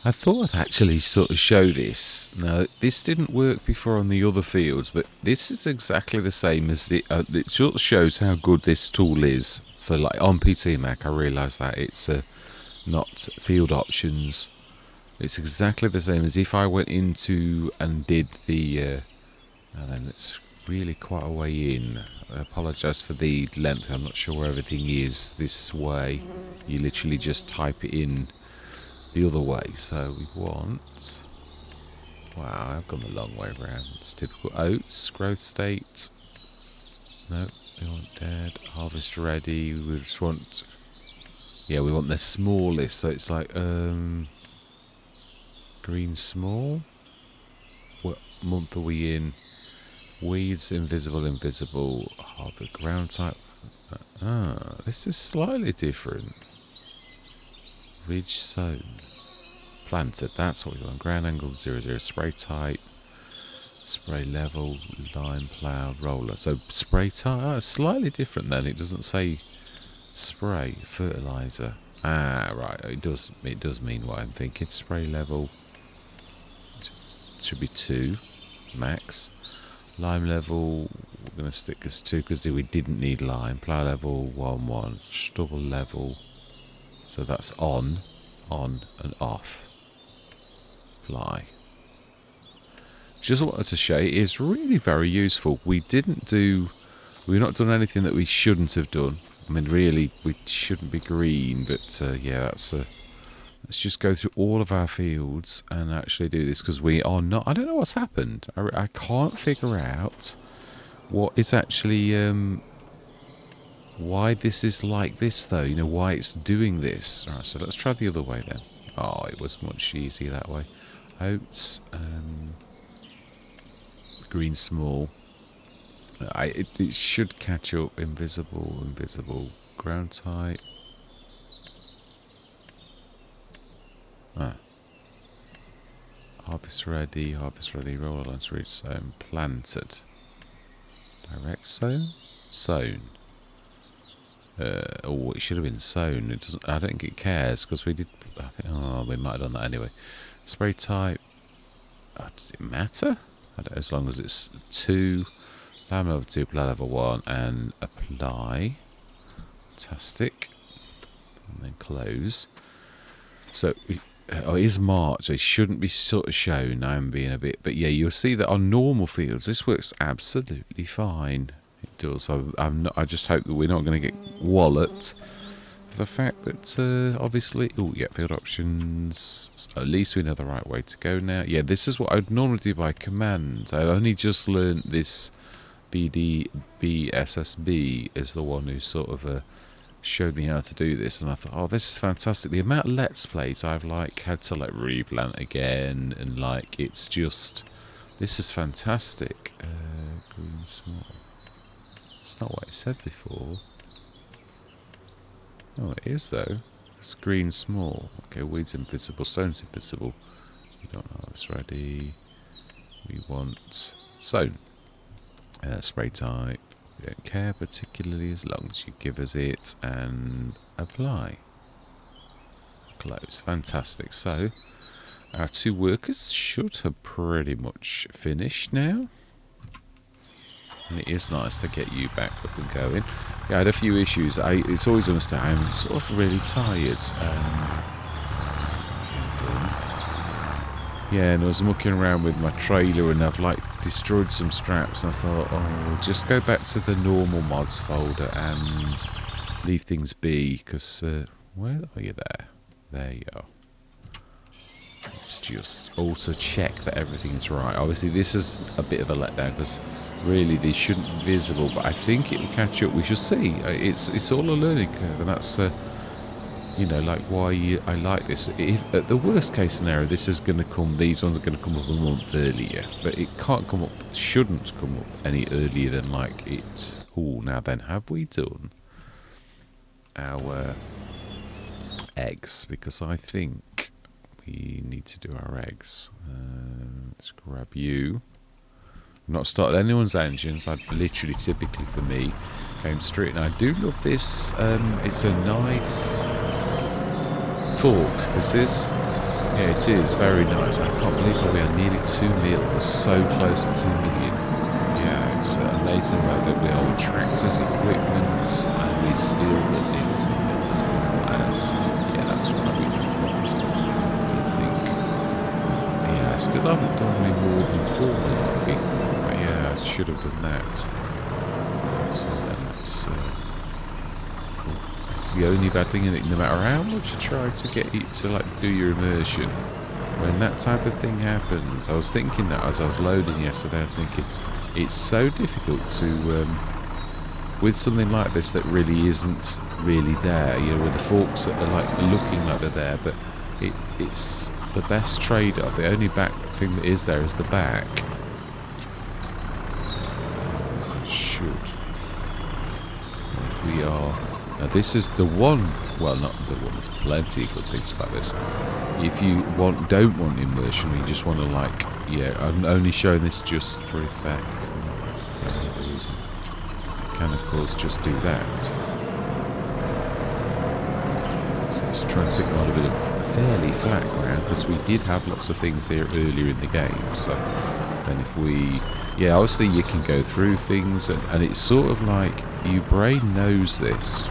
I thought I'd actually sort of show this. Now, this didn't work before on the other fields, but this is exactly the same as the. It sort of shows how good this tool is for like on PC Mac. I realise that it's not field options. It's exactly the same as if I went into and did the. And then it's really quite a way in. I apologise for the length. I'm not sure where everything is this way. You literally just type it in the other way. So we want. Wow, I've gone the long way around. It's typical oats, growth state. No, we want dead. Harvest ready. We just want. Yeah, we want the smallest. So it's like green small. What month are we in? Weeds, invisible, invisible. Oh, the ground type. This is slightly different. Ridge sown. Planted, that's what we want. Ground angle 00. Spray type. Spray level. Line plough. Roller. So spray type. Slightly different then. It doesn't say spray. Fertilizer. Right. It does mean what I'm thinking. Spray level. It should be 2. Max. Lime level, we're going to stick as 2 because we didn't need lime. Plough level 1. Stubble level, so that's on, and off. Apply. Just wanted to show it is really very useful. We've not done anything that we shouldn't have done. I mean, really, we shouldn't be green, but yeah, that's let's just go through all of our fields and actually do this because we are not. I don't know what's happened. I can't figure out what is actually why this is like this though. You know why it's doing this. All right, so let's try the other way then. Oh, it was much easier that way. Oats, green small. It should catch up. Invisible, ground type. Harvest ready, roller lines reach sown, planted. Direct sown? Sown. It should have been sown. It doesn't. I don't think it cares because we did. I think. Oh, we might have done that anyway. Spray type. Does it matter? I don't know. As long as it's 2, plough level 2, plough level 1, and apply. Fantastic. And then close. So. It is March, so it shouldn't be sort of shown. I'm being a bit, but yeah, you'll see that on normal fields this works absolutely fine. It does. I just hope that we're not going to get walloped for the fact that obviously, field options. At least we know the right way to go now. Yeah, this is what I'd normally do by command. I only just learned this. BDBSSB is the one who sort of showed me how to do this, and I thought, oh, this is fantastic. The amount of let's plays I've had to replant again, and it's just, this is fantastic. Green small. It's not what it said before. Oh, it is though. It's green small. Okay, weeds invisible, stones invisible. We don't know it's ready. We want sown. Spray type. We don't care particularly as long as you give us it and apply. Close. Fantastic. So our 2 workers should have pretty much finished now. And it is nice to get you back up and going. Yeah, I had a few issues. It's always a mistake. I'm sort of really tired. Yeah, and I was mucking around with my trailer and I've destroyed some straps, and I thought, oh, just go back to the normal mods folder and leave things be, because where are you there? There you are. Let's just auto check that everything is right. Obviously this is a bit of a letdown because really they shouldn't be visible, but I think it will catch up. We shall see. It's all a learning curve, and that's why I like this. At the worst case scenario, this is going to come. These ones are going to come up a month earlier, but it can't come up. Shouldn't come up any earlier than it. Oh, now then, have we done our eggs? Because I think we need to do our eggs. Let's grab you. I've not started anyone's engines. I literally, typically for me, came straight. And I do love this. It's a nice fork, this is. Yeah, it is very nice. I can't believe that we are nearly 2 mil, so close to 2 million. Yeah, it's amazing about that we are with tractors, equipment, and we still got nearly 2 mil as well as, yeah, that's right, we have got, I think, yeah, I still haven't done any more than 4 malarkey. Yeah, I should have done that. So then that's cool. That's the only bad thing in it. No matter how much you try to get it to like do your immersion, when that type of thing happens, I was thinking that as I was loading yesterday, I was thinking it's so difficult to with something like this that really isn't really there. You know, with the forks that are like looking like they're there, but it's the best trade-off. The only back thing that is there is the back. Should. If we are... Now this is the one... Well, not the one. There's plenty of good things about this. If you don't want immersion, you just want to like... Yeah, I'm only showing this just for effect. For any other reason. You can, of course, just do that. So let's try and stick on a bit of fairly flat ground, because we did have lots of things here earlier in the game. So then if we... Yeah, obviously you can go through things, and it's sort of like your brain knows this.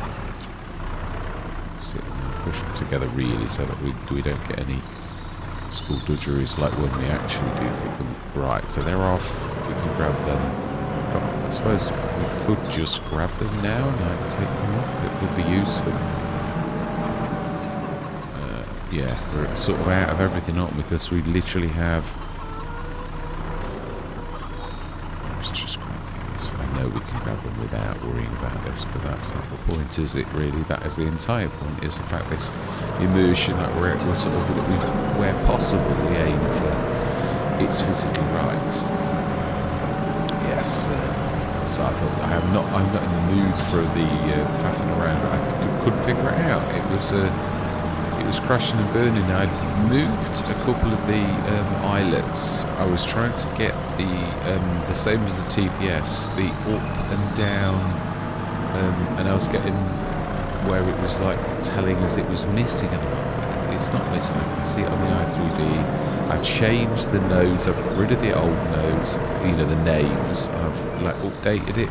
Let's see, I'm going to push them together really so that we don't get any skullduggeries like when we actually do pick them. Right, so they're off. We can grab them. But I suppose we could just grab them now and like take them off. It would be useful. Yeah, we're sort of out of everything on because we literally have... Let's just grab these. I know we can grab them without worrying about this, but that's not the point, is it really? That is the entire point, is the fact this immersion that we're sort of, where possible, we aim for it's physically right. Yes. So I thought I'm not in the mood for the faffing around. I couldn't figure it out. It was crashing and burning. I'd moved a couple of the islets. I was trying to get the same as the TPS, the up and down, and I was getting where it was like telling us it was missing, and it's not missing. I can see it on the i3D. I've changed the nodes. I've got rid of the old nodes, you know, the names. I've like updated it.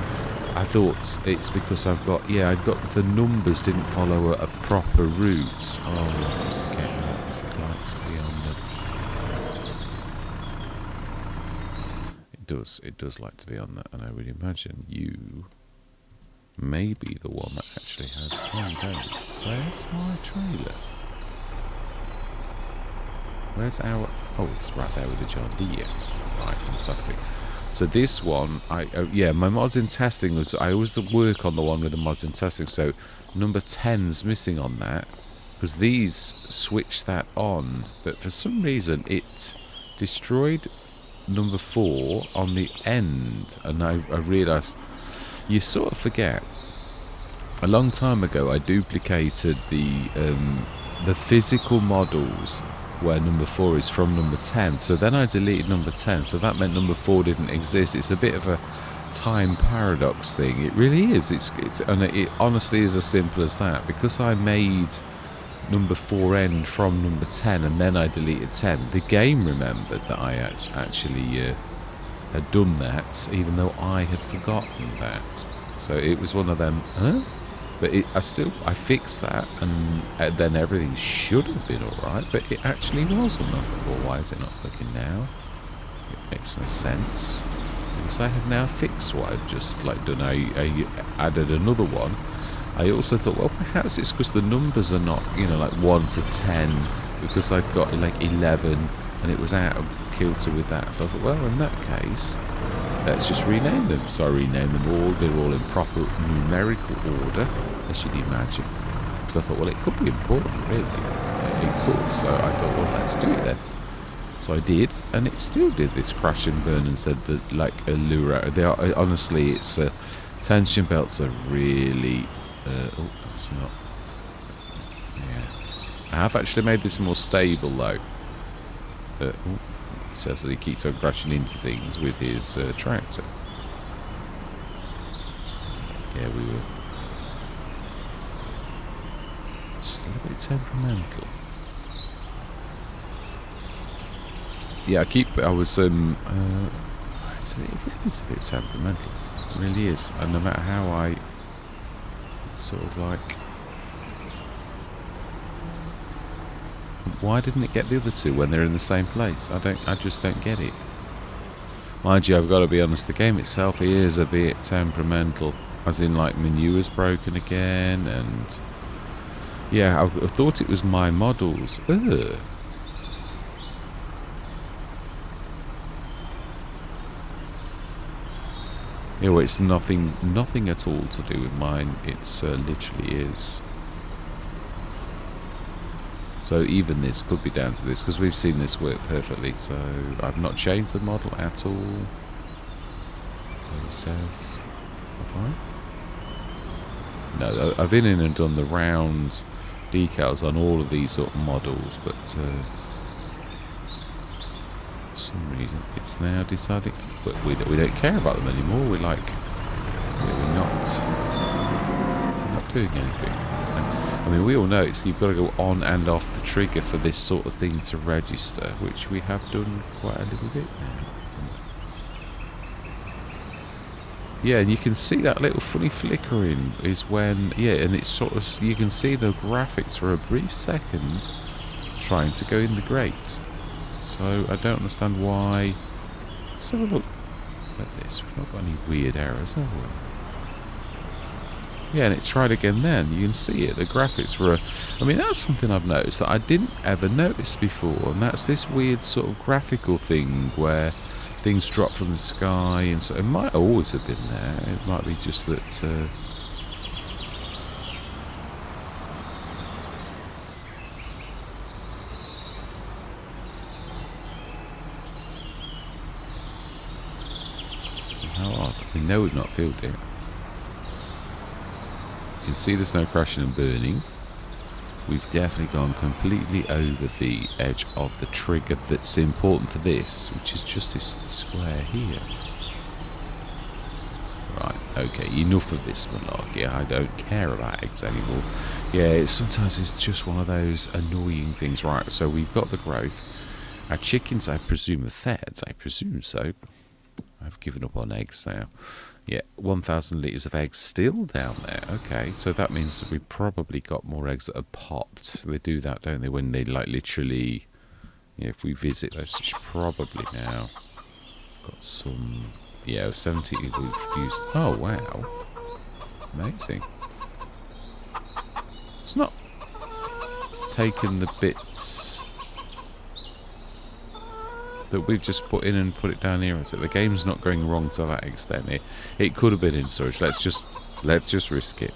I thought it's because I've got the numbers didn't follow a proper route. Oh, okay, because it likes to be on the... It does like to be on that, and I would imagine you may be the one that actually has... Oh, you don't. Where's my trailer? Where's our... Oh, it's right there with the John Deere. Right, fantastic. So this one, yeah, my mods in testing was, I always work on the one with the mods in testing, so number 10's missing on that, because these switch that on, but for some reason it destroyed number 4 on the end, and I realised, you sort of forget, a long time ago I duplicated the physical models where number 4 is from number 10, so then I deleted number 10, so that meant number 4 didn't exist. It's a bit of a time paradox thing. It really is. And it honestly is as simple as that. Because I made number 4 end from number 10 and then I deleted 10, the game remembered that I actually had done that, even though I had forgotten that. So it was one of them, huh? But I fixed that, and then everything should have been alright, but it actually wasn't. I thought, well, why is it not clicking now? It makes no sense. Because I have now fixed what I've just done. I added another one. I also thought, well, perhaps it's because the numbers are not, like 1 to 10, because I've got 11, and it was out of kilter with that. So I thought, well, in that case, let's just rename them. So I renamed them all. They're all in proper numerical order, as you'd imagine. Because I thought, well, it could be important, really. It could. So I thought, well, let's do it then. So I did, and it still did this crash and burn and said that, a lure. They are, honestly, it's tension belts are really... oh, that's not... Yeah. I have actually made this more stable, though. Oh. Says that he keeps on crashing into things with his tractor. Yeah, we were still a bit temperamental. Yeah, I was, it really is a bit temperamental. It really is. And no matter how I sort of like, why didn't it get the other two when they're in the same place? I just don't get it. Mind you, I've got to be honest, the game itself is a bit temperamental. As in, like, manure's broken again, and yeah, I thought it was my models. Ugh. Yeah, well, it's nothing at all to do with mine. It's literally is. So even this could be down to this, because we've seen this work perfectly. So I've not changed the model at all. It says, have I? No, I've been in and done the round decals on all of these sort of models, but for some reason it's now deciding we don't care about them anymore. We're like, we're not doing anything. I mean, we all know you've got to go on and off the trigger for this sort of thing to register, which we have done quite a little bit now. Yeah, and you can see that little funny flickering is when, yeah, and it's sort of, you can see the graphics for a brief second trying to go in the grate. So I don't understand why. Let's have a look at this. We've not got any weird errors, have we? Yeah, and it tried again then. You can see it, the graphics for a... I mean, that's something I've noticed that I didn't ever notice before, and that's this weird sort of graphical thing where things drop from the sky, and so it might always have been there. It might be just that... how odd. We know we've not filled it. You can see there's no crashing and burning. We've definitely gone completely over the edge of the trigger that's important for this, which is just this square here. Right, okay, enough of this malarkey. I don't care about eggs anymore. Yeah, sometimes it's just one of those annoying things. Right, so we've got the growth. Our chickens, I presume, are fed. I presume so. I've given up on eggs now. Yeah, 1,000 litres of eggs still down there. Okay, so that means that we probably got more eggs that have popped. They do that, don't they, when they, like, literally... Yeah, if we visit those, it's probably now got some... Yeah, 70 we've used... Oh, wow. Amazing. It's not taken the bits that we've just put in and put it down here. So the game's not going wrong to that extent. It could have been in storage. Let's just risk it.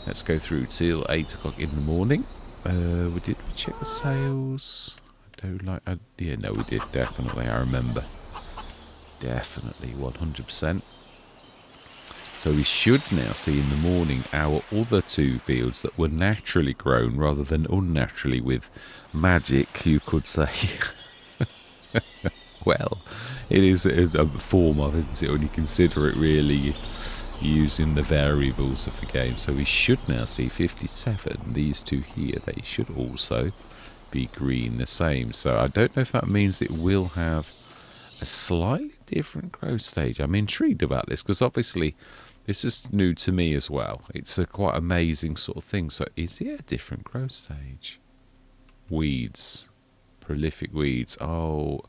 Let's go through till 8 o'clock in the morning. We check the sales. I don't like. Yeah, no, we did definitely. I remember. Definitely 100%. So we should now see in the morning our other two fields that were naturally grown rather than unnaturally with magic, you could say. Well, it is a form of, isn't it, when you consider it really using the variables of the game. So we should now see 57. These two here, they should also be green the same. So I don't know if that means it will have a slightly different growth stage. I'm intrigued about this because obviously this is new to me as well. It's a quite amazing sort of thing. So is it a different growth stage? Weeds. Prolific weeds. Oh...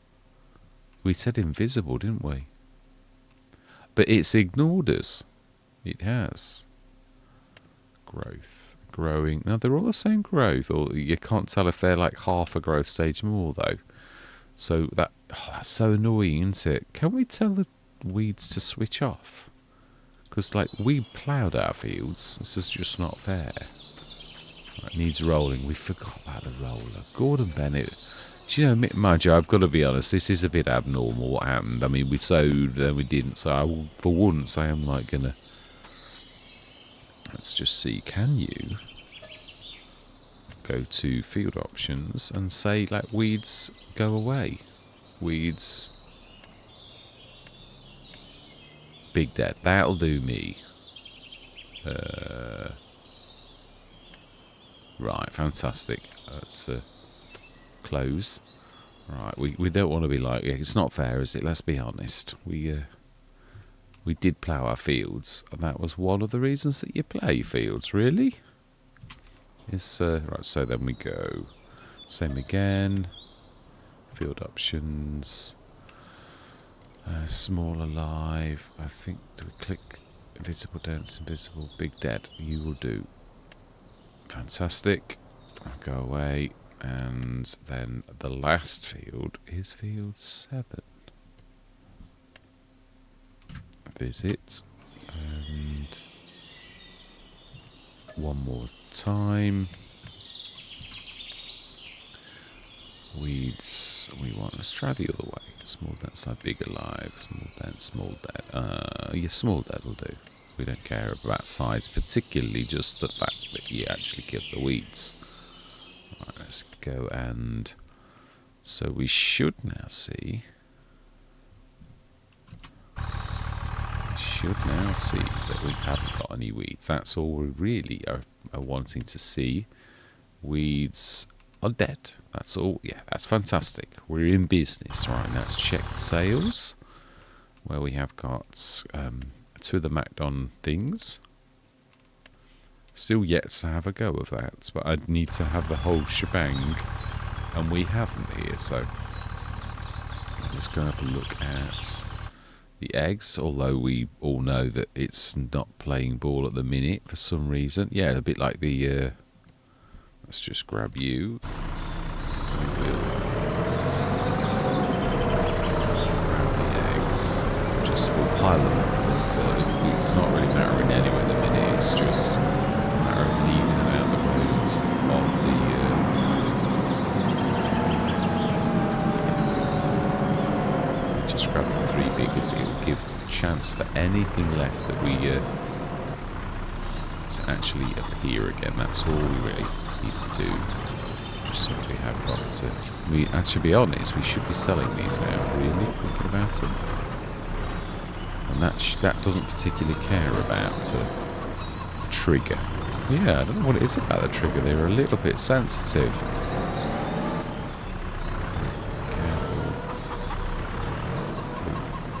We said invisible, didn't we? But it's ignored us. It has. Growth. Growing. Now, they're all the same growth. Or you can't tell if they're like half a growth stage more, though. So that's so annoying, isn't it? Can we tell the weeds to switch off? Because, like, we ploughed our fields. This is just not fair. It needs rolling. We forgot about the roller. Gordon Bennett... Do you know, mind you, I've got to be honest, this is a bit abnormal what happened. I mean, we sowed, then we didn't, so for once I am like gonna... Let's just see, can you go to field options and say, like, weeds go away? Weeds... Big dead, that'll do me. Right, fantastic. Let's close. Right, we don't want to be like, it's not fair, is it? Let's be honest. We did plough our fields, and that was one of the reasons that you plough your fields, really? Right, so then we go, same again, field options, small alive, I think, do we click invisible, dense, invisible, big dead? You will do. Fantastic. Go away, and then the last field is field 7. Visit, and one more time. Weeds, we want to try the other way. Small dense, like big alive, small dense, small dead. Yeah, small dead will do. We don't care about size, particularly just the fact that you actually kill the weeds. Right, let's go, and so we should now see. That we haven't got any weeds. That's all we really are wanting to see. Weeds are dead. That's all. Yeah, that's fantastic. We're in business. Right, now let's check sales, where we have got 2 of the Macdon things. Still yet to have a go of that, but I'd need to have the whole shebang, and we haven't here, so let's go have a look at the eggs, although we all know that it's not playing ball at the minute for some reason. Yeah, a bit like the... let's just grab you. We will grab the eggs. We'll pile them up, because it's not really mattering anyway at the minute. It's just a matter of leaving them out the roads of the... just grab the 3 biggest. It will give the chance for anything left that we to actually appear again. That's all we really need to do. Just so we have got it. And to be honest, we should be selling these now, really, thinking about it. And that doesn't particularly care about the trigger. Yeah, I don't know what it is about the trigger. They're a little bit sensitive.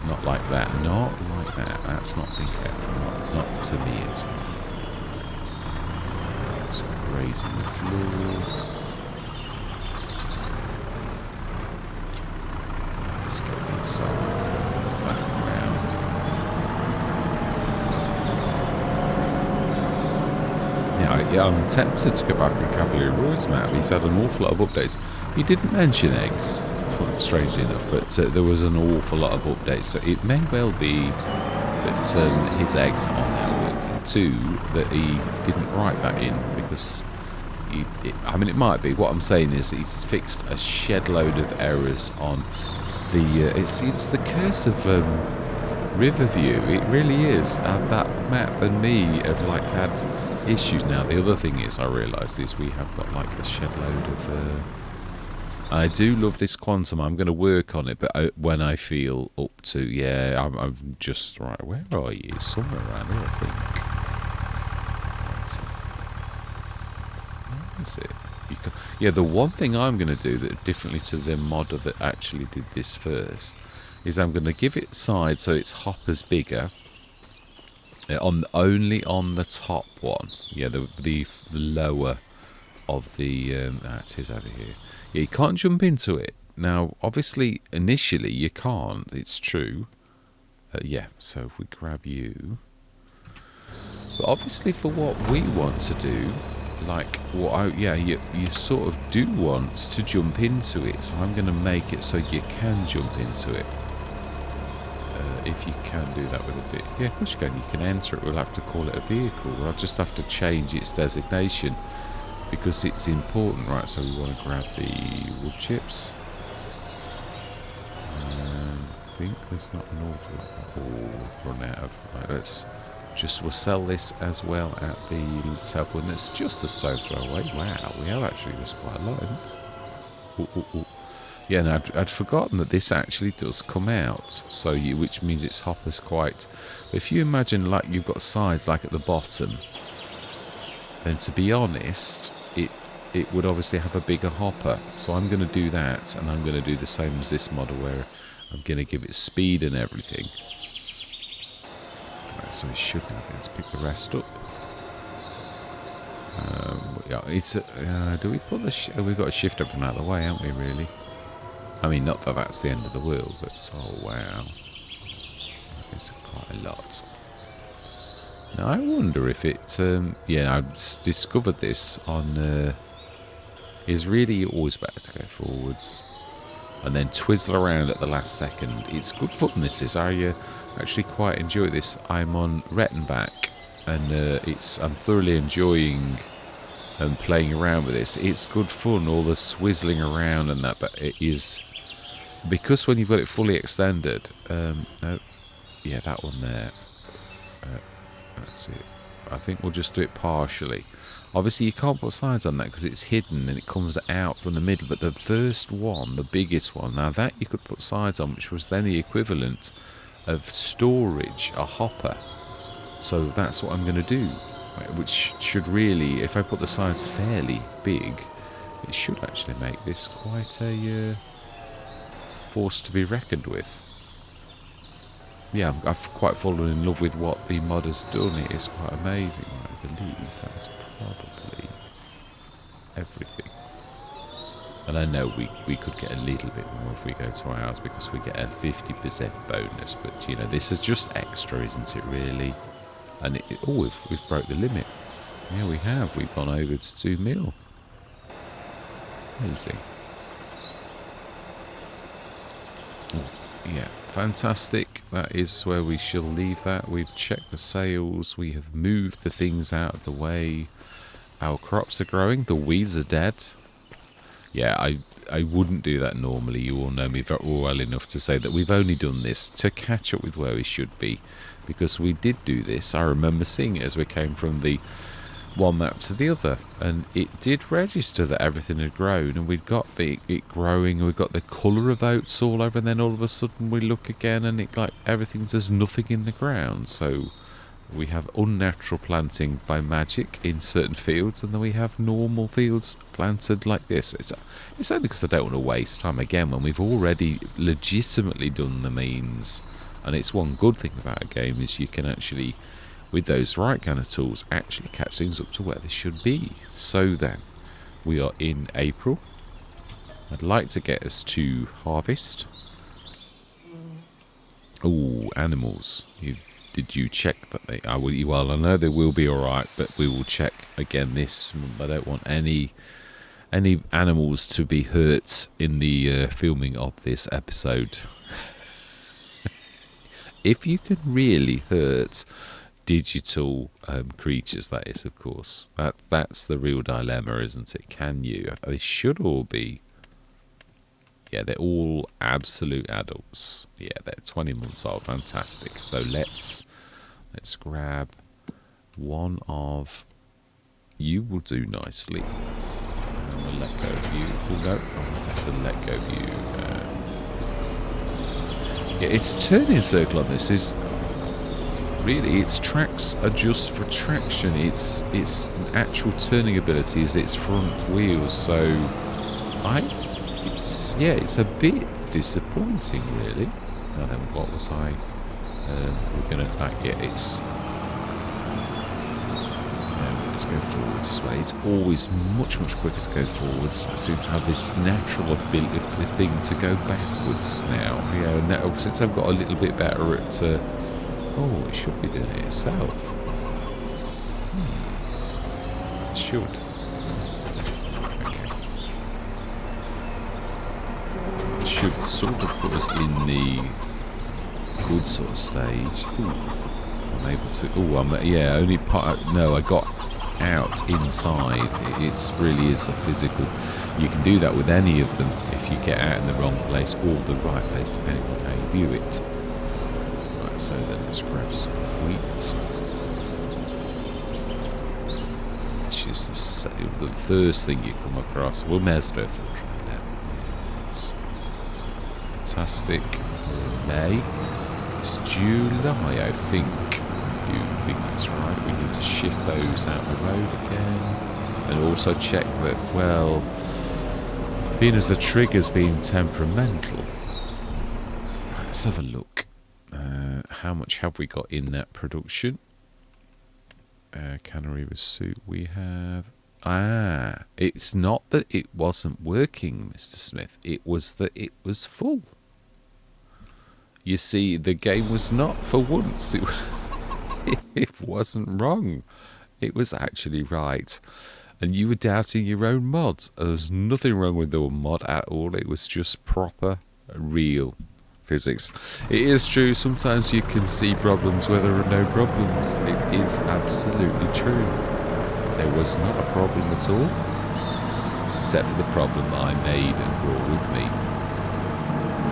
Not like that. Not like that. That's not being careful. Not to me, it's just grazing the floor. Let's get these some faffing around. Yeah, I'm tempted to go back on Cavalier Roy's map. He's had an awful lot of updates. He didn't mention eggs, strangely enough, but there was an awful lot of updates, so it may well be that his eggs are now working too, that he didn't write that in, because I mean, it might be. What I'm saying is that he's fixed a shed load of errors on the it's the curse of Riverview. It really is. That map and me have like had issues now. The other thing is, I realised, is we have got like a shed load of I do love this quantum. I'm going to work on it, but when I feel up to, yeah, I'm just, right, where are you? Somewhere around here, I think. Where is it? Yeah, the one thing I'm going to do that differently to the modder that actually did this first is I'm going to give it side so its hopper's bigger. Only on the top one. Yeah, the lower of the it is over here. Yeah, you can't jump into it. Now, obviously, initially you can't. It's true. Yeah, so if we grab you. But obviously, for what we want to do, like you sort of do want to jump into it. So I'm going to make it so you can jump into it. If you can do that with a bit. Yeah, of course you can. You can enter it. We'll have to call it a vehicle. I'll just have to change its designation because it's important, right? So we want to grab the wood chips. I think there's not an awful lot. Oh, run out of. Right, we'll sell this as well at the south one. It's just a stone throw away. Wow, we have actually, there's quite a lot. Yeah, and I'd forgotten that this actually does come out, so which means its hopper's quite... If you imagine like you've got sides like at the bottom, then to be honest, it would obviously have a bigger hopper. So I'm going to do that, and I'm going to do the same as this model where I'm going to give it speed and everything. Right, so we should now be able to pick the rest up. Yeah, it's do we put the we've got to shift everything out of the way, haven't we, really? I mean, not that that's the end of the world, but oh wow, it's quite a lot. Now I wonder if it yeah, I discovered this on is really always better to go forwards and then twizzle around at the last second. It's good fun, this is. I actually quite enjoy this. I'm on Rettenbach, and I'm thoroughly enjoying playing around with this. It's good fun, all the swizzling around and that, but it is, because when you've got it fully extended, no, yeah, that one there, that's it. I think we'll just do it partially. Obviously you can't put sides on that because it's hidden and it comes out from the middle, but the first one, the biggest one, now that you could put sides on, which was then the equivalent of storage, a hopper. So that's what I'm going to do, which should really, if I put the sides fairly big, it should actually make this quite a force to be reckoned with. Yeah, I've quite fallen in love with what the mod has done. It is quite amazing. I believe that's probably everything. And I know we could get a little bit more if we go to ours, because we get a 50% bonus. But, you know, this is just extra, isn't it, really? And oh, we've broke the limit. Yeah, we have. We've gone over to 2 mil. Amazing. Oh, yeah, fantastic. That is where we shall leave that. We've checked the sails. We have moved the things out of the way. Our crops are growing. The weeds are dead. Yeah, I wouldn't do that normally. You all know me very well enough to say that we've only done this to catch up with where we should be. Because we did do this. I remember seeing it as we came from the one map to the other, and it did register that everything had grown, and we'd got it growing, and we got the colour of oats all over, and then all of a sudden we look again and it like there's nothing in the ground. So we have unnatural planting by magic in certain fields, and then we have normal fields planted like this. It's only because I don't want to waste time again when we've already legitimately done the means. And it's one good thing about a game is you can actually, with those right kind of tools, actually catch things up to where they should be. So then, we are in April. I'd like to get us to harvest. Oh, animals. Did you check that they are? Well, I know they will be alright, but we will check again this month. I don't want any animals to be hurt in the filming of this episode. If you can really hurt digital creatures, that is, of course. That's the real dilemma, isn't it? Can you? They should all be. Yeah, they're all absolute adults. Yeah, they're 20 months old. Fantastic. So let's grab one of you. Will do nicely. And we'll let go of you. Oh no, I wanted to let go of you. Yeah, its turning circle on this is really, its tracks are just for traction. Its actual turning ability is its front wheels. So it's a bit disappointing, really. Now then, what was I? We're gonna it's. Let's go forwards as well. It's always much quicker to go forwards. I seem to have this natural ability thing to go backwards now. Yeah, now, since I've got a little bit better at. Oh, it should be doing it itself. It should. Okay. It should sort of put us in the good sort of stage. Ooh, I'm able to. Oh, yeah. Only part. No, I got out inside. It really is a physical. You can do that with any of them if you get out in the wrong place or the right place, depending on how you view it. Right, so then let's grab some wheat, which is the first thing you come across. We may as well try that. Yes. Fantastic. May. It's July, I think. You think that's right. We need to shift those out the road again. And also check that, well, being as the trigger's being temperamental. Right, let's have a look. How much have we got in that production? Cannery Risoux we have. It's not that it wasn't working, Mr. Smith. It was that it was full. You see, the game was not, for once, it wasn't wrong. It was actually right. And you were doubting your own mods. There was nothing wrong with the mod at all. It was just proper, real physics. It is true, sometimes you can see problems where there are no problems. It is absolutely true. There was not a problem at all, except for the problem I made and brought with me.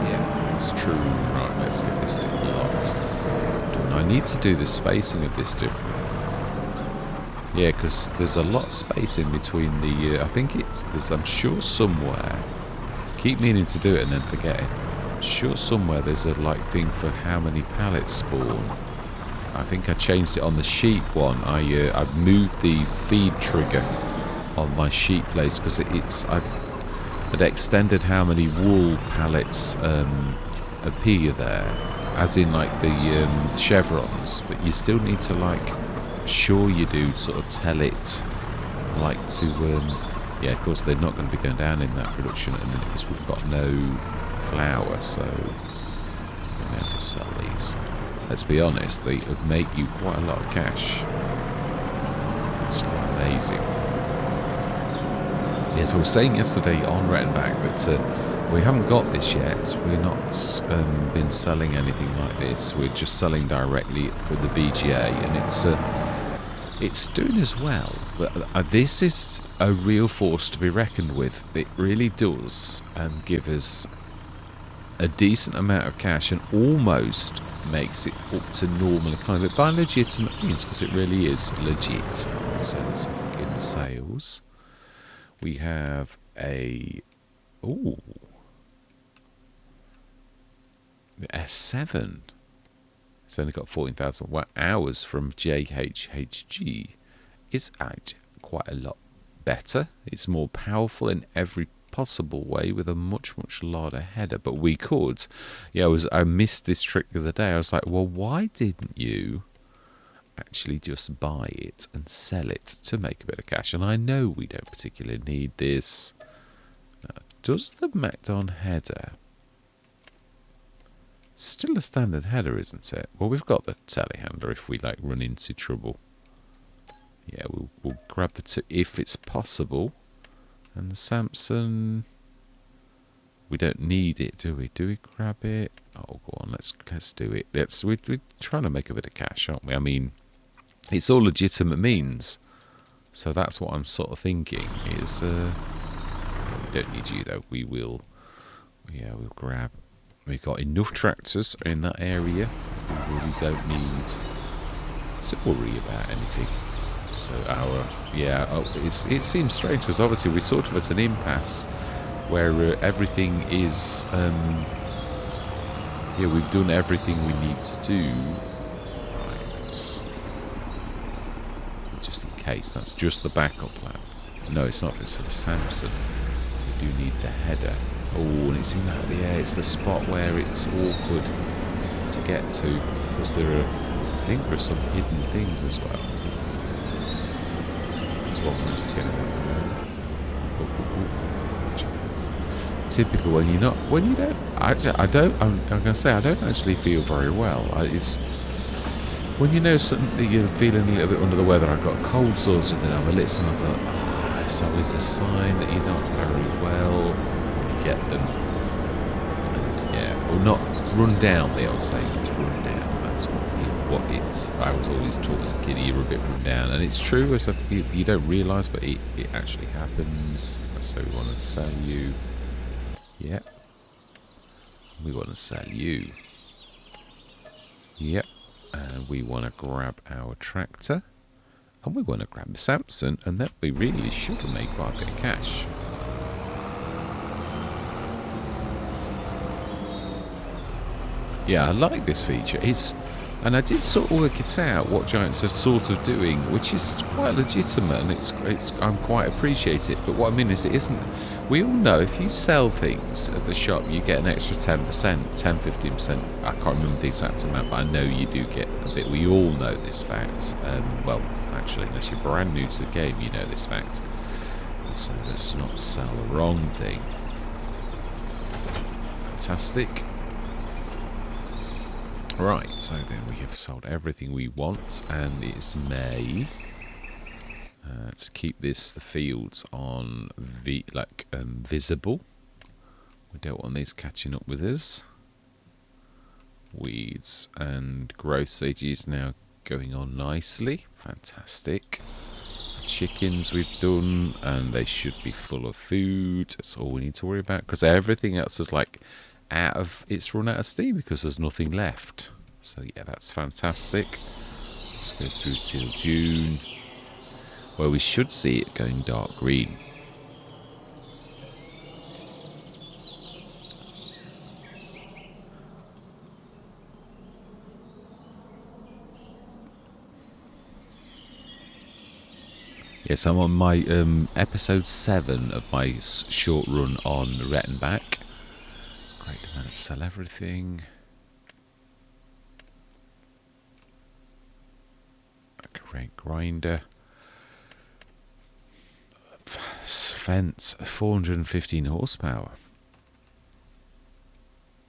Yeah, it's true. Right, let's get this thing locked. I need to do the spacing of this different. Yeah, because there's a lot of space in between the... I think there's, I'm sure somewhere... Keep meaning to do it and then forget it. I'm sure somewhere there's a thing for how many pallets spawn. I think I changed it on the sheep one. I moved the feed trigger on my sheep place because I'd extended how many wool pallets appear there, as in the chevrons. But you still need to sure you do sort of tell it to yeah, of course they're not going to be going down in that production at the minute because we've got no flour, so we may as well sell these. Let's be honest, they would make you quite a lot of cash. It's quite amazing. Yes, I was saying yesterday on Red and Back that we haven't got this yet. We're not been selling anything like this. We're just selling directly for the BGA, and it's doing as well. But this is a real force to be reckoned with. It really does give us a decent amount of cash and almost makes it up to normal economy, but by legitimate means, because it really is legit. So let's have a look in sales. We have a the S7. It's only got 14,000 hours from JHHG. It's quite a lot better. It's more powerful in every possible way with a much larger header. But we could, yeah, I missed this trick the other day. I was like, well, why didn't you actually just buy it and sell it to make a bit of cash? And I know we don't particularly need this. Does the MacDon header still a standard header, isn't it? Well, we've got the telehandler if we run into trouble. Yeah, we'll grab the two if it's possible. And the Samson, we don't need it, do we? Do we grab it? Oh, go on, let's do it. We're trying to make a bit of cash, aren't we? I mean, it's all legitimate means. So that's what I'm sort of thinking is, we don't need you though. We will, yeah, we'll grab. We've got enough tractors in that area. We really don't need to worry about anything. So it seems strange because obviously we're sort of at an impasse where everything is, yeah, we've done everything we need to do. Right, just in case, that's just the backup plan. No, it's not. It's for the Samson. We do need the header. Oh, and it's in that it's the spot where it's awkward to get to because I think there are some hidden things as well. That's what we need to get out. Typical when you don't. I'm going to say I don't actually feel very well. It's when you know something, you're feeling a little bit under the weather. I've got cold sores within my lips, and I thought, it's always a sign that you're not very well. Get them, yeah, or not run down. The old saying is run down. That's what it's. I was always taught as a kid, you're a bit run down, and it's true. As you don't realise, but it actually happens. So we want to sell you. Yep. We want to sell you. Yep. And we want to grab our tractor, and we want to grab the Samson, and then we really should make quite a bit of cash. Yeah, I like this feature. And I did sort of work it out what Giants are sort of doing, which is quite legitimate, and I'm quite appreciate it. But what I mean is, it isn't. We all know if you sell things at the shop, you get an extra 10%, 10-15%. I can't remember the exact amount, but I know you do get a bit. We all know this fact. Well, actually, unless you're brand new to the game, you know this fact. So let's not sell the wrong thing. Fantastic. Right, so then we have sold everything we want, and it's May. Let's keep the fields on visible. We don't want these catching up with us. Weeds and growth stages now going on nicely. Fantastic. Chickens we've done, and they should be full of food. That's all we need to worry about, because everything else is like it's run out of steam because there's nothing left. So yeah, that's fantastic. Let's go through till June, where we should see it going dark green. Yes, I'm on my episode 7 of my short run on Rettenbach. Great, and then sell everything. Great grinder. Fence, 415 horsepower.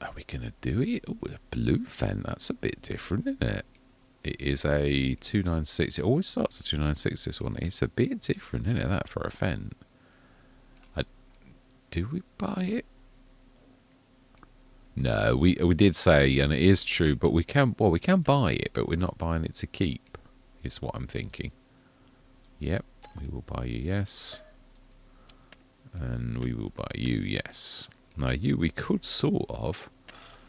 Are we going to do it? Oh, a blue fence, that's a bit different, isn't it? It is a 296. It always starts at 296, this one. It's a bit different, isn't it, that for a fence? Do we buy it? No, we did say, and it is true, but we can buy it, but we're not buying it to keep, is what I'm thinking. Yep, we will buy you, yes. And we will buy you, yes. Now we could sort of,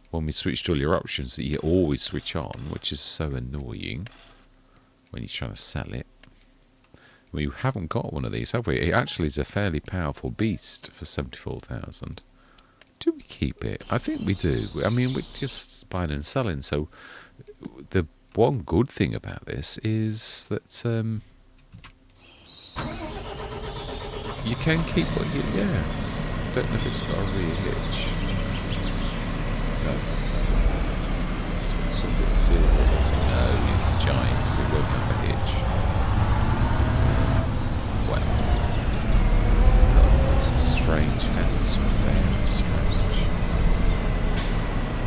when we switched all your options, that you always switch on, which is so annoying when you're trying to sell it. We haven't got one of these, have we? It actually is a fairly powerful beast for 74,000. Do we keep it? I think we do. I mean, we're just buying and selling. So the one good thing about this is that you can keep what you... Yeah. I don't know if it's got a rear hitch. No. So it's no, it's a giant, so it won't have a hitch. Well, no, it's a strange fence, very strange.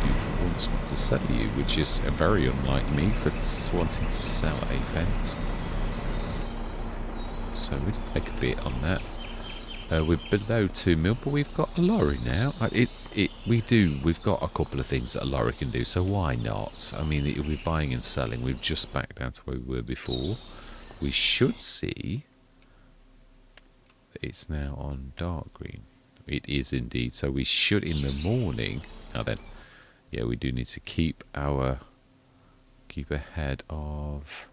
You've once wanted to sell you, which is very unlike me for wanting to sell a fence. So we'd make a bit on that. We're below 2 mil, but we've got a lorry now. We've got a couple of things that a lorry can do, so why not? I mean, we're buying and selling. We've just back down to where we were before. We should see that it's now on dark green. It is indeed. So we should in the morning. Now then, yeah, we do need to keep ahead of.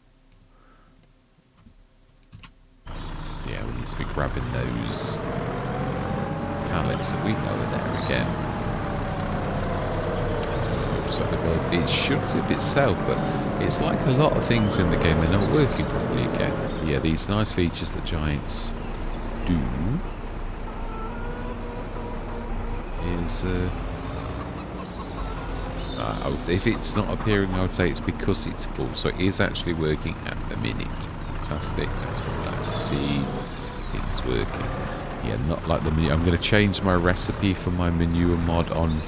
Yeah, we need to be grabbing those pallets that we know are there again. So it should tip itself, but it's like a lot of things in the game, they're not working properly again. Yeah, these nice features that Giants do is... if it's not appearing, I would say it's because it's full. So it is actually working at the minute. Fantastic, that's what we like to see. Things working. Yeah, not like the manure. I'm going to change my recipe for my manure mod on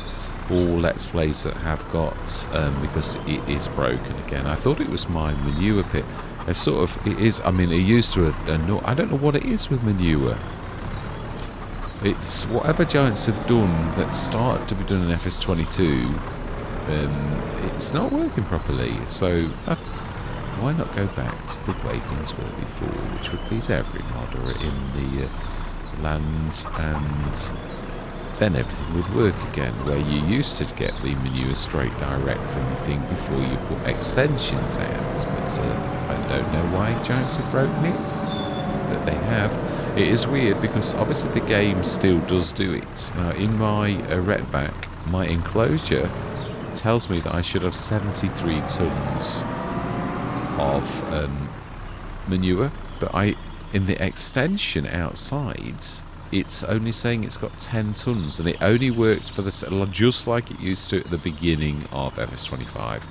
all Let's Plays that have got, because it is broken again. I thought it was my manure pit. It sort of, it is, I mean, it used to, I don't know what it is with manure. It's whatever Giants have done that started to be done in FS25, it's not working properly. So, why not go back to the way things were before, which would please every modder in the lands, and then everything would work again, where you used to get the manure straight direct from the thing before you put extensions out. But I don't know why Giants have broken it, but they have. It is weird because obviously the game still does do it. Now in my Retback, my enclosure tells me that I should have 73 tons of manure, but in the extension outside, it's only saying it's got 10 tons, and it only worked for just like it used to at the beginning of FS25.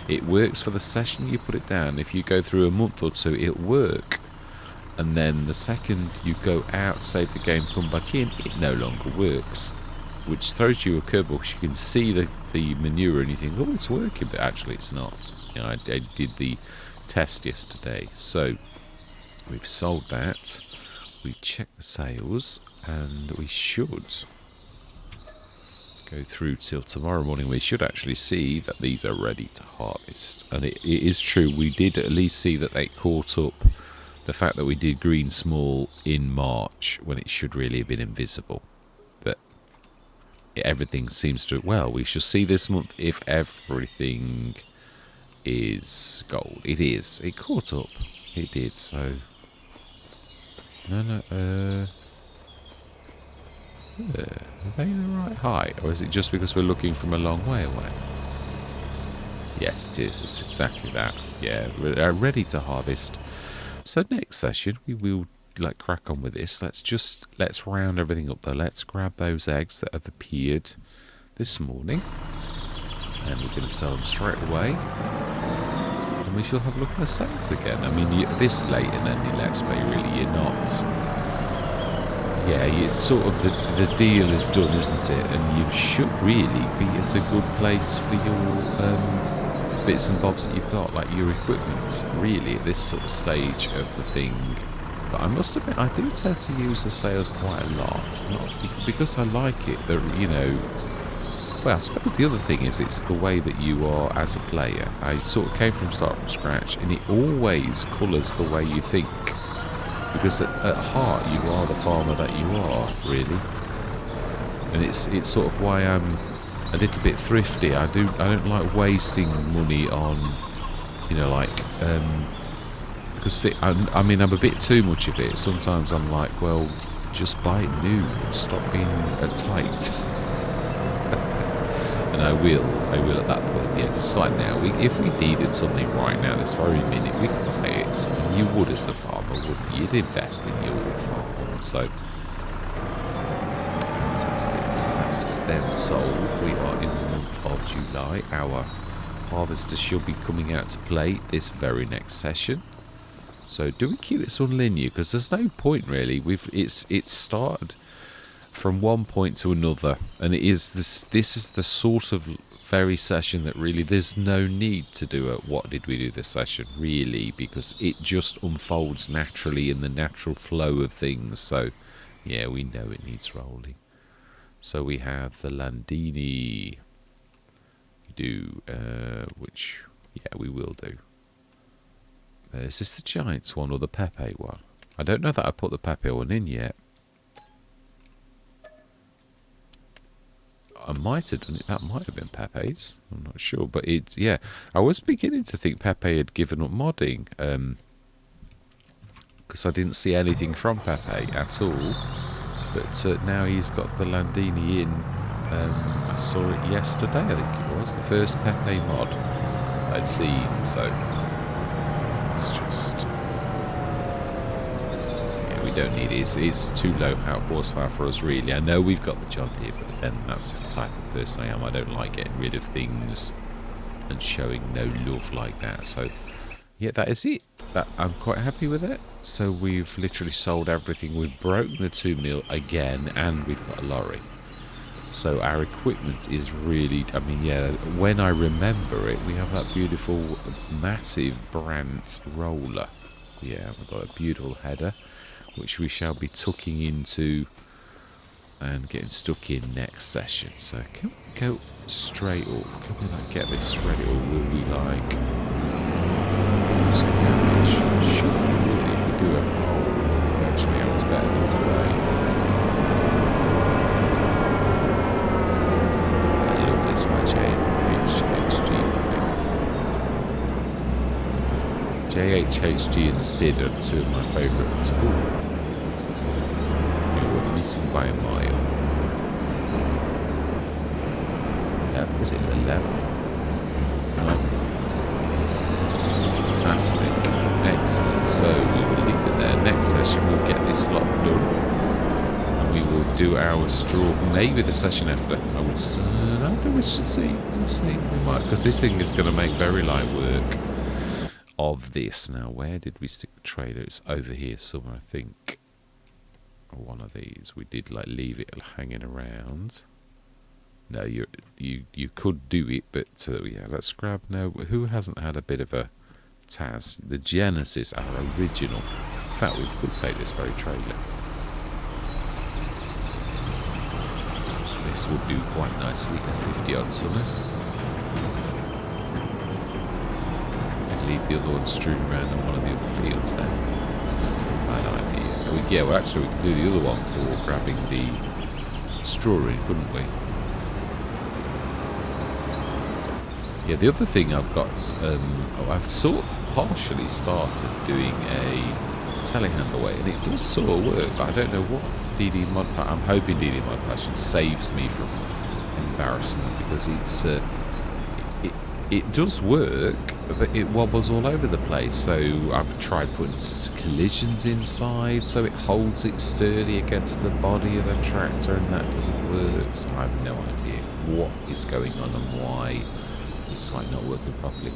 It works for the session you put it down. If you go through a month or two, it'll work, and then the second you go out, save the game, come back in, it no longer works, which throws you a curveball, because you can see the manure and you think, oh, it's working, but actually it's not. You know, I did the test yesterday, so we've sold that. We check the sales, and we should go through till tomorrow morning. We should actually see that these are ready to harvest, and it is true, we did at least see that they caught up the fact that we did green small in March when it should really have been invisible. But everything seems to, well, we shall see this month if everything is gold. It is. It caught up. It did, so... No, are they the right height? Or is it just because we're looking from a long way away? Yes, it is. It's exactly that. Yeah, we're ready to harvest. So next session, we will crack on with this. Let's round everything up though. Let's grab those eggs that have appeared this morning. And we're going to sell them straight away. And we shall have a look at the sales again. I mean, this late in any Let's Play, really, you're not... Yeah, it's sort of the deal is done, isn't it? And you should really be at a good place for your bits and bobs that you've got, like your equipment, really, at this sort of stage of the thing. But I must admit, I do tend to use the sales quite a lot. Not because I like it, that, you know... Well, I suppose the other thing is it's the way that you are as a player. I sort of came from scratch, and it always colours the way you think. Because at heart, you are the farmer that you are, really. And it's sort of why I'm a little bit thrifty. I don't like wasting money on, you know, because I mean, I'm a bit too much of it. Sometimes I'm like, well, just buy it new. Stop being tight. And I will at that point. Yeah, just like now, if we needed something right now, this very minute, we could buy it. And you would as a farmer, wouldn't you? You'd invest in your farm. So, fantastic. So that's the stem sold. We are in the month of July. Our harvesters should be coming out to play this very next session. So do we keep this one linear? Because there's no point really. It's started from one point to another, and it is this is the sort of very session that really there's no need to do a what did we do this session, really, because it just unfolds naturally in the natural flow of things. So yeah, we know it needs rolling. So we have the Landini, we do which, yeah, we will do. Is this the Giants one or the Pepe one? I don't know that I put the Pepe one in yet. I might have done it. That might have been Pepe's. I'm not sure, but it's, yeah. I was beginning to think Pepe had given up modding, because I didn't see anything from Pepe at all. But now he's got the Landini in. I saw it yesterday, I think it was the first Pepe mod I'd seen. So it's just, yeah, we don't need it. It's too low horsepower for us, really. I know we've got the John Deere, but then that's the type of person I am. I don't like getting rid of things and showing no love like that. So yeah, that is it. I'm quite happy with it. So we've literally sold everything. We've broken the 2 mil again, and we've got a lorry. So our equipment is really, I mean, yeah, when I remember it, we have that beautiful, massive Brandt roller. Yeah, we've got a beautiful header, which we shall be tucking into and getting stuck in next session. So can we go straight up? Can we get this straight, or will we so damage? Should we really, if we do a hole? Actually, I was better the other way. I love this by JHHG and Sid are two of my favourites. Missing by a mile. Was it 11? Right. Fantastic. Excellent. So we will leave it there. Next session we'll get this lot done. And we will do our straw. Maybe the session after. I would say. We should see. We'll see. We might. Because this thing is going to make very light work of this. Now, where did we stick the trailer? It's over here somewhere, I think. One of these. We did like leave it hanging around. No, you could do it, but yeah, let's grab now. Who hasn't had a bit of a Taz? The Genesis, our original. In fact, we could take this very trailer. This would do quite nicely a 50-odd tonner. Could leave the other one strewn around on one of the other fields there. Bad idea. Yeah, well, actually, we could do the other one for grabbing the straw in, couldn't we? Yeah, the other thing I've got, I've sort of partially started doing a telehandler weight, and it does sort of work, but I don't know what DD Mod Pack. I'm hoping DD Mod Passion saves me from embarrassment, because it's it does work, but it wobbles all over the place. So I've tried putting collisions inside so it holds it sturdy against the body of the tractor, and that doesn't work. So I have no idea what is going on and why it's like not working properly.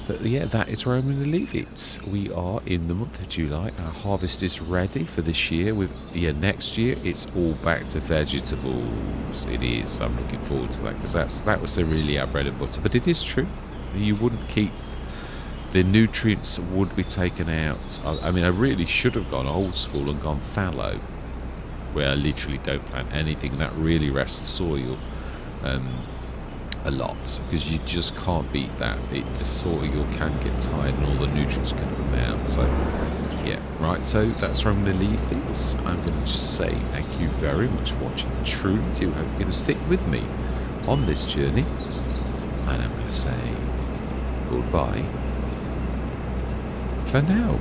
But yeah, that is where I'm going to leave it. We are in the month of July. Our harvest is ready for this year. Next year it's all back to vegetables. It is. I'm looking forward to that, because that was really our bread and butter. But it is true. You wouldn't keep the nutrients would be taken out. I mean, I really should have gone old school and gone fallow, where I literally don't plant anything. That really rests soil. A lot, because you just can't beat that. The soil can get tired and all the nutrients can come out. So yeah, right, so that's where I'm going to leave things. I'm going to just say thank you very much for watching. Truly do hope you're going to stick with me on this journey, and I'm going to say goodbye for now.